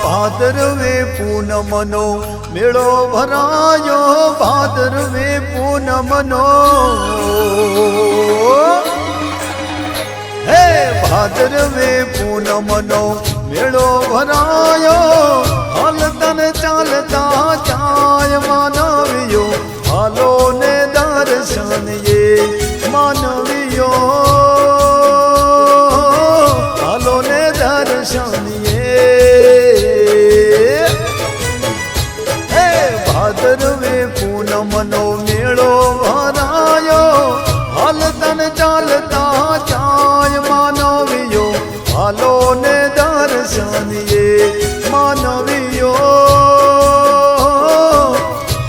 ભાદરવે પૂનમનો મેળો ભરાયો ભાદરવે પૂનમનો હે ભાદરવે પૂનમનો મેળો ભરાયો હાલતન ચાલતા ચાય માનવીયો હાલો ને દર્શન એ માનવીયો હાલો ને દર્શન હે ભાદરવે પૂનમનો મેળો ભરાયો હાલતન ચાલતા ચાય માનવીયો હાલો ને દર્શન એ માનવીયો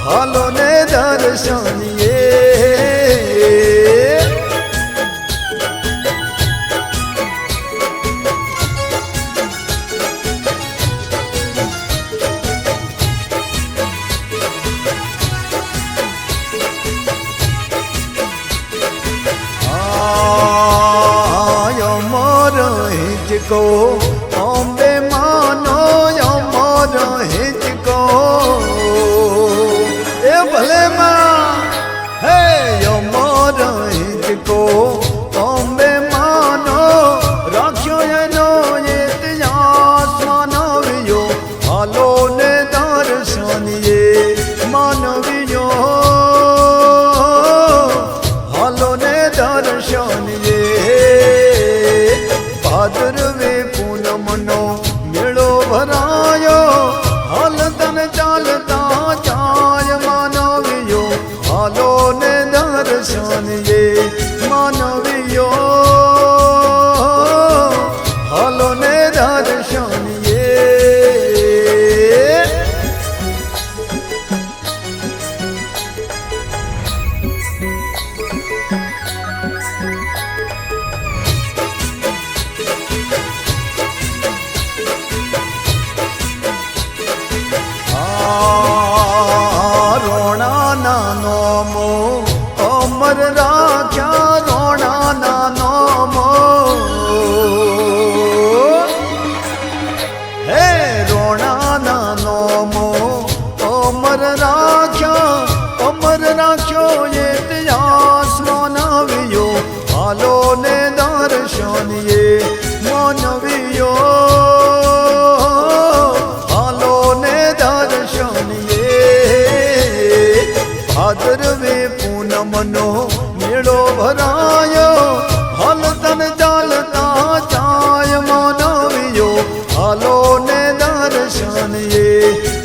હાલો ને દર્શન को अम्बे मानो अमर हिचको ए भले माँ हे अमर हिचको अम्बे मानो राख्यो एनो इतिहास मानवियो हालो ने दर्शन ये मानवियो हालो ने दर्शन ये भादरवे पूनमनो मेळो भरायो हालतन चालता चाय मानवियो हालो ने दर्शन ये मानवियो हालो ने दर्शन ये रोना नानो मो अमर राख्या रोना नानो मो हे रोना नानो मो अमर राख्या अमर राख्यो इतिहास मानवियो हालो ने दर्शन ये मानवियो हालो ने दर्शन भादरवे पूनमनो मेळो भरायो हालतन चालता चाय मानवियो हालो ने दर्शन ये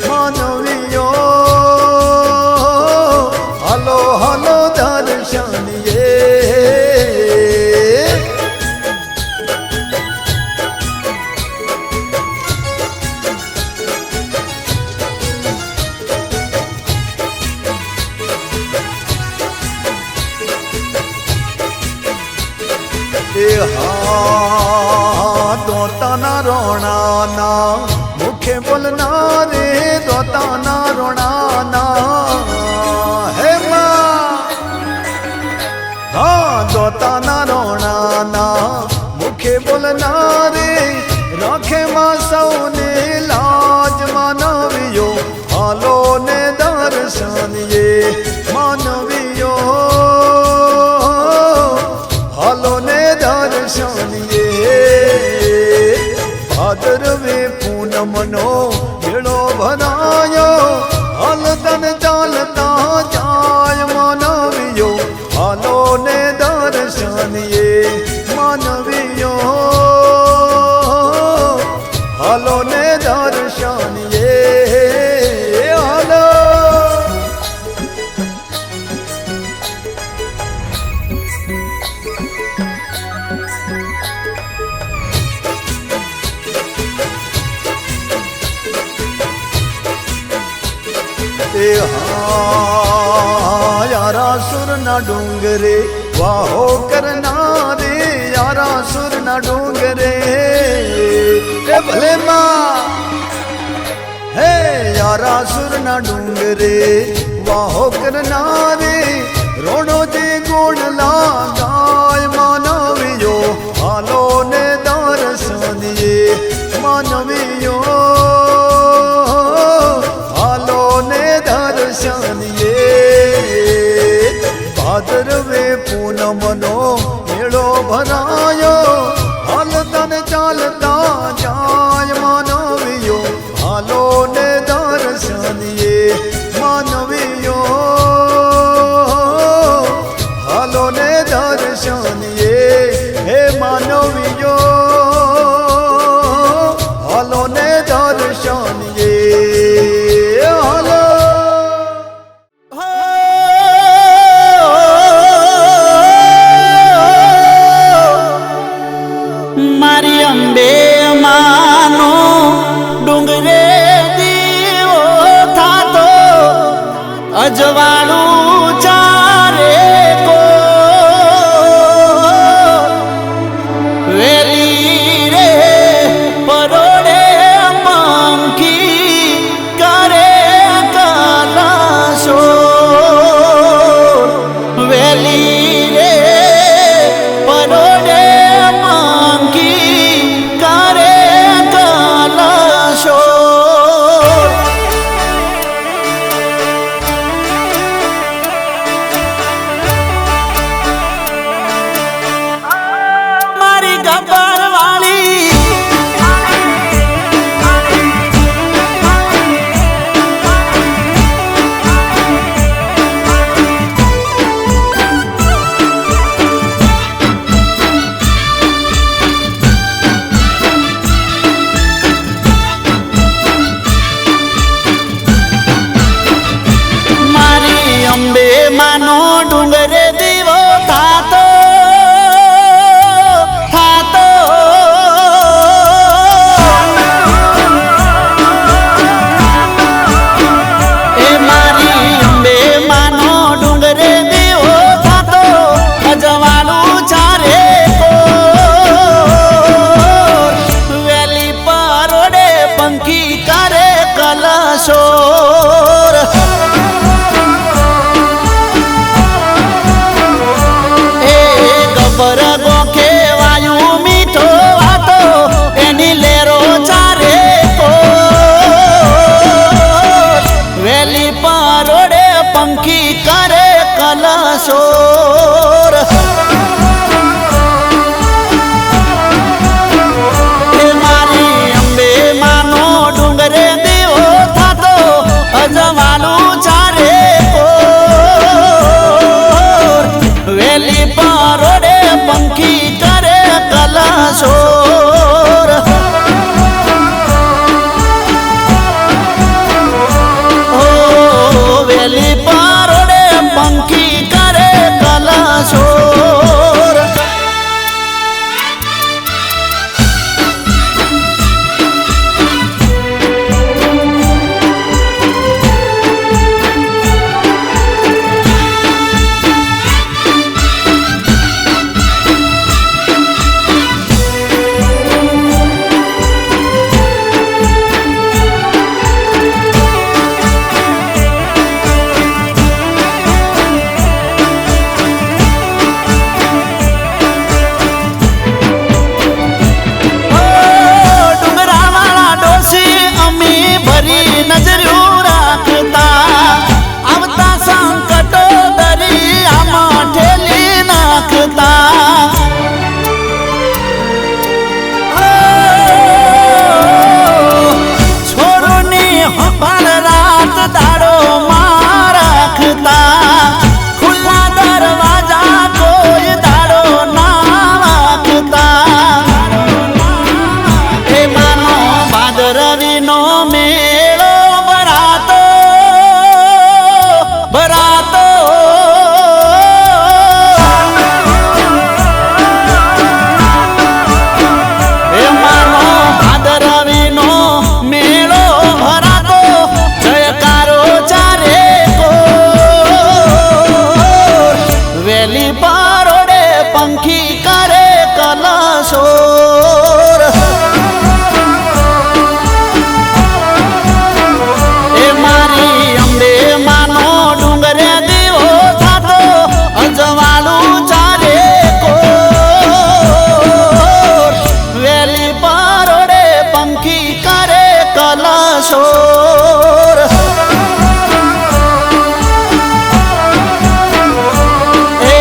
मानवियो हालो हालो दर्शन ये दोताना रोणाना मुखे बोलना रे दोताना रोणाना हे माँ हाँ दोताना रोणाना मुखे बोलना रे राखे माँ सौने लाज मानवियो हालो ने दर्शन ये मानवियो हालो ने दर्शन ये भादरवे पूनमनो मेळो भरायो हालतन चालता चाय मानवियो हालो ने दर्शन ये मानवियो हालो ने दर्शन ये हालो यारा सुर ना डूंगरे वाहो करना रे यारा सुर ना डूंगरे ए भले माँ हे यारा सुर ना डूंगरे वाहो करना रे रोणो जे गुण लगाय मानवियो हालो ने दर्शन ये ભદરવે પૂનમનો મેળો ભરાયો હાલતા ને ચાલતા જાય માનવીયો હાલો ને દર્શનીએ માનવીયો હાલો ને દર્શનીએ હે માનવીયો હાલો ને દર્શનીએ હાલો મારી અંબે માનો ડુંગરે દીવો થાતો અજવાળું ચારે કો વેલી રે પરોડે પંખી કરે કલાશો વેલી રે પરોડે અંબે માનો ડુંગરે દીવો થાતો થાતો એ મારી અંબે માનો ડુંગરે દીવો થાતો અજવાળું ચારે કો વેલી પરોડે પંખી કરે કલશોર પર ગોખે વાયુ મીઠો વાતો એની લેરો ચારે કો વેલી પરોડે પંખી કરે કલશોર મારી અંબે માનો ડુંગરે દીવો થાતો અજવાળું ચારે કો વેલી પરોડે પંખી કરે કલશોર ઓ વેલી પરોડે પંખી કરે કલશોર નજર્યું રાખતા આવતા સંકટો દરિયામાં ઠેલી નાખતા છોરોની હંભાળ રાત દાડો માં રાખતા ખુલ્લા દરવાજા કોઈ દાડો ના રાખતા હે માનો ભાદરવીનો મેળો ભરાતો હે માનો ભાદરવીનો મેળો ભરાતો જયકારો ચારે કો વેલી પરોડે પંખી કરે કલશોર મારી અંબે માનો ડુંગરે દીવો થાતો અજવાળું ચારે કો વેલી પરોડે પંખી કરે કલશોર એ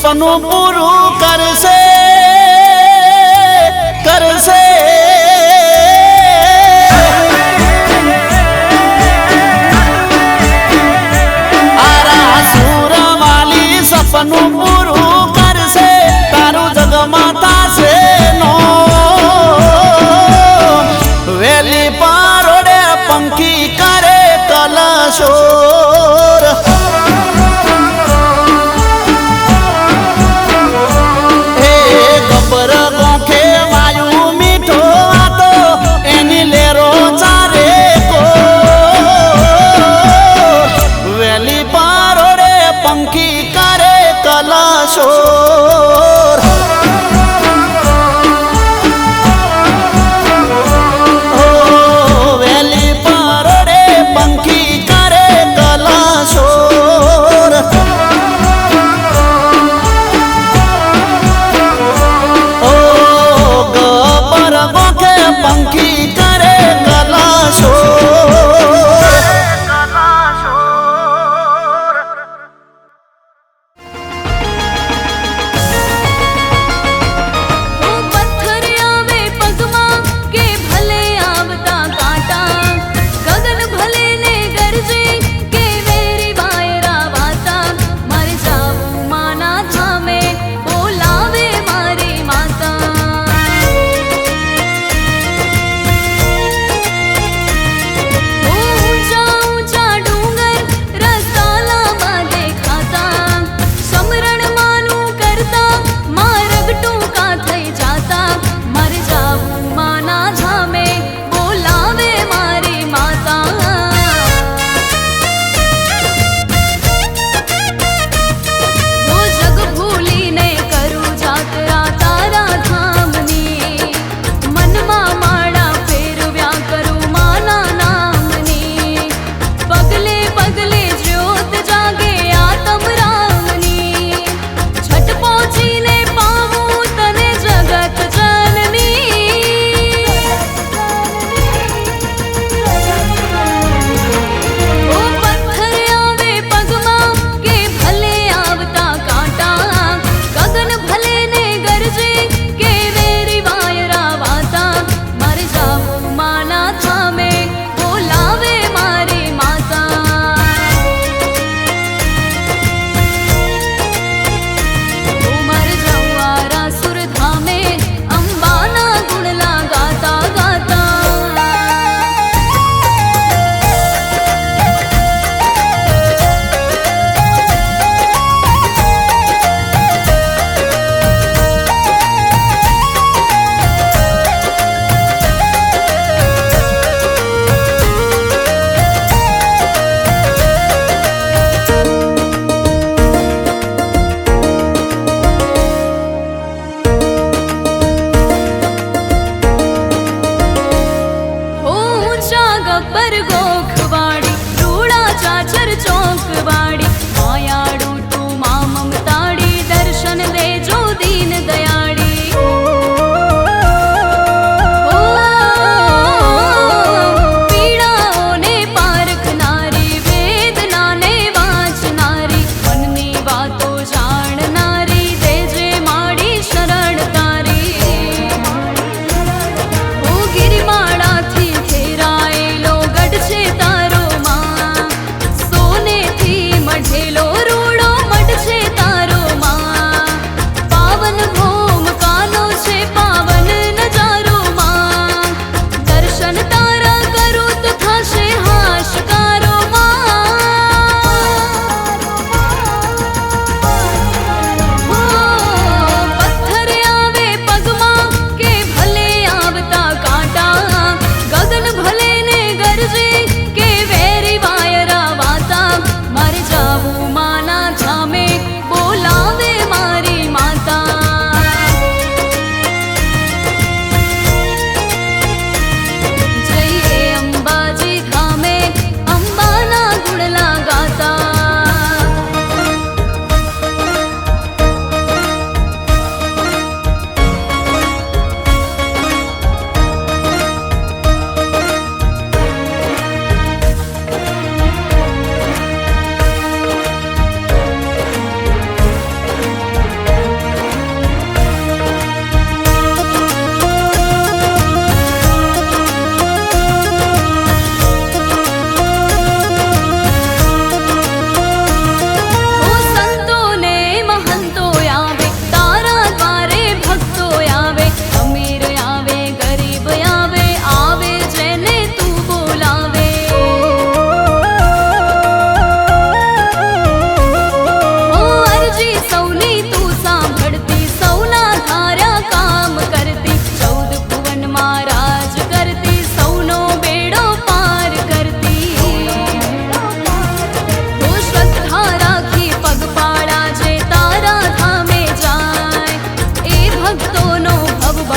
સપનું પૂરું કરશે કરશે આરા સુરવાલી સપનું પૂરું કરશે તારું જગમાં થાશે નો વેલી પારોડે પંખી કરે કલશોર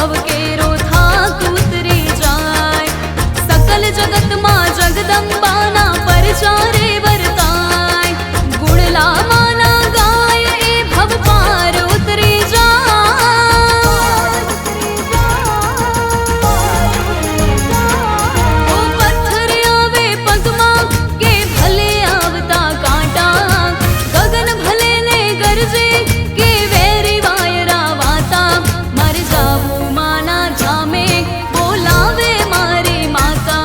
ભવ કેરો થાક ઉતરી જાય સકલ જગતમાં જગદંબાના પરચારે વર્તાય ગુણલા માના ગાય એ ભવ પાર ઉતરી જાય ઓ પથ્થર આવે પગમાં કે ભલે આવતા કાંટા ગગન ભલે ને ગરજે કે વેરી વાયરા વાતા મર જાવું માના જામે બોલાવે મારી માતા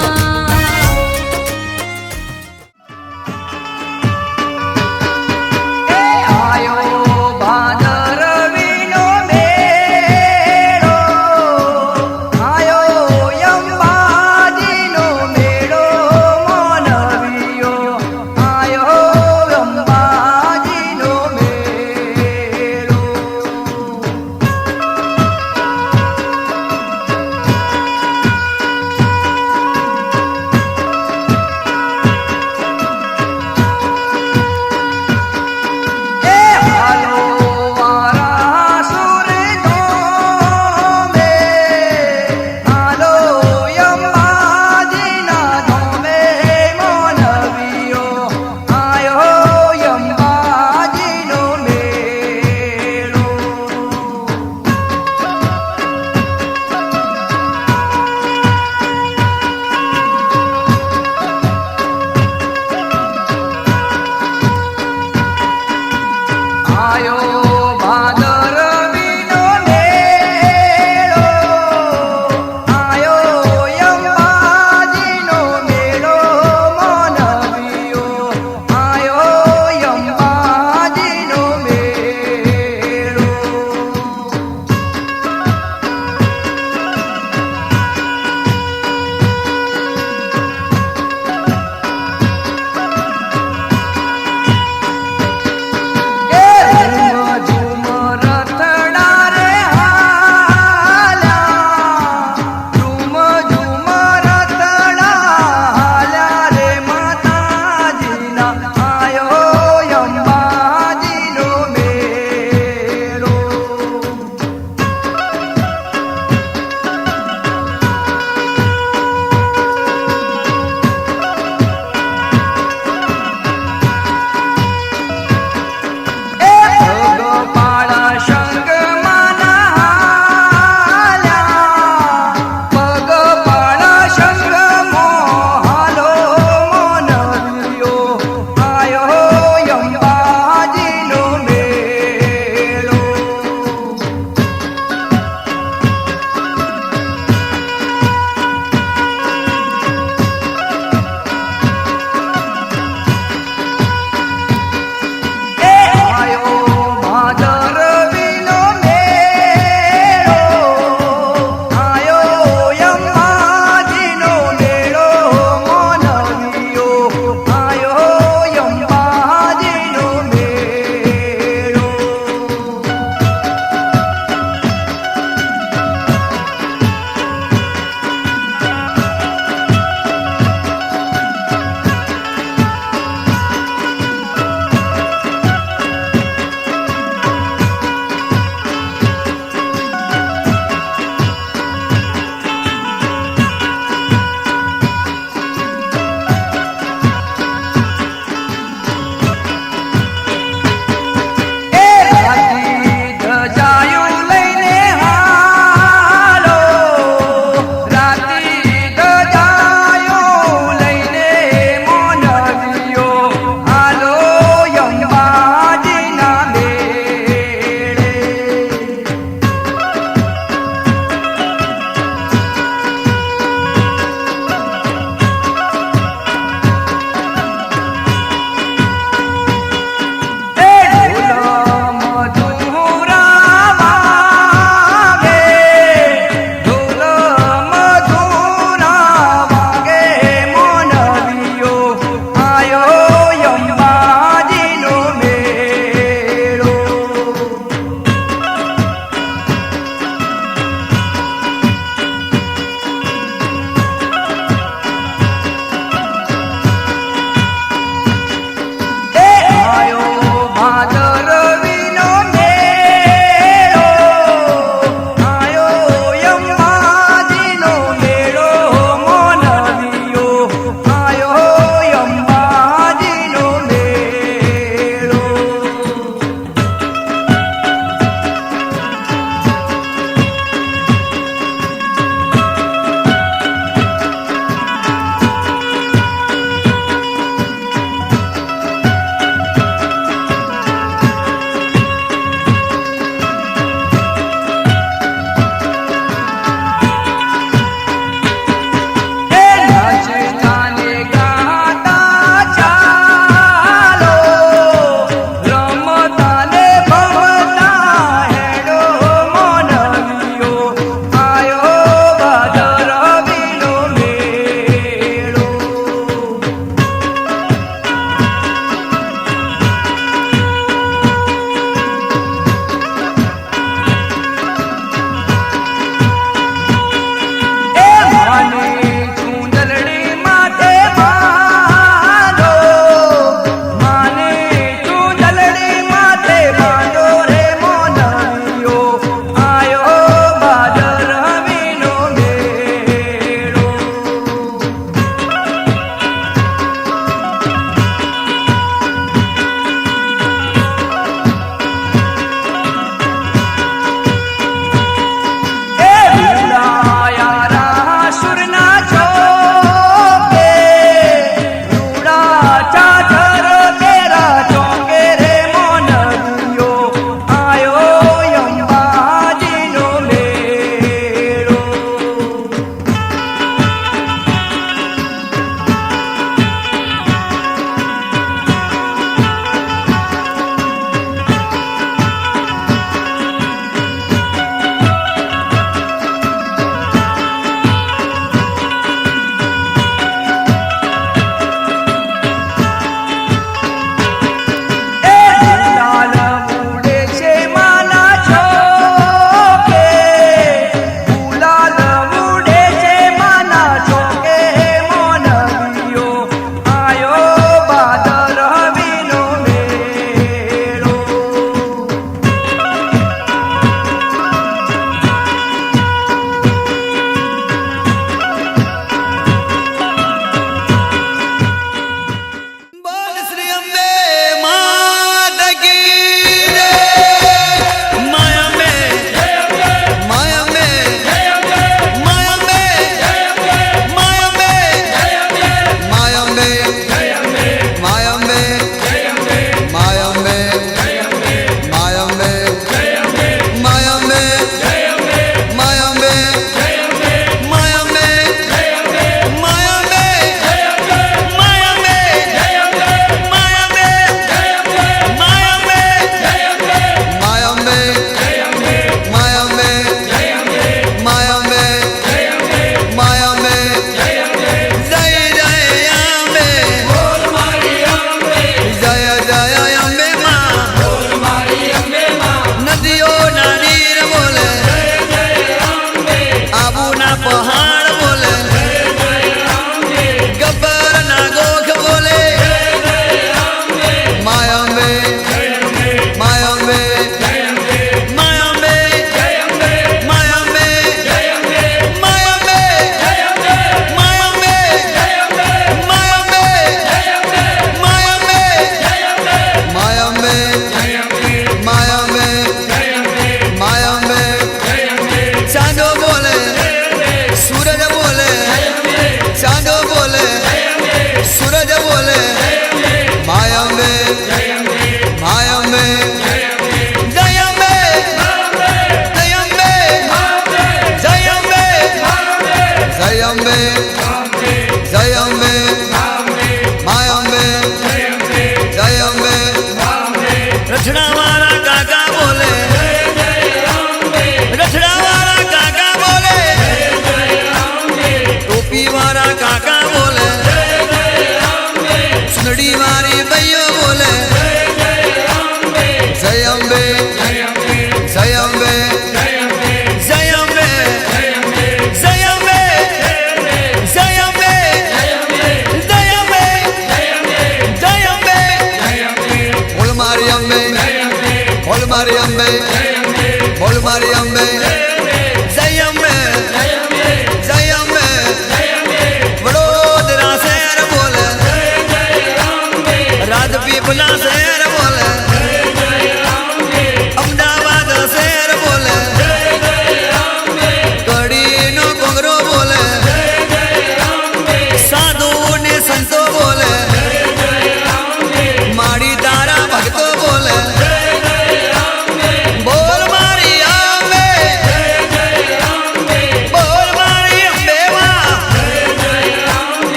પૈસાનો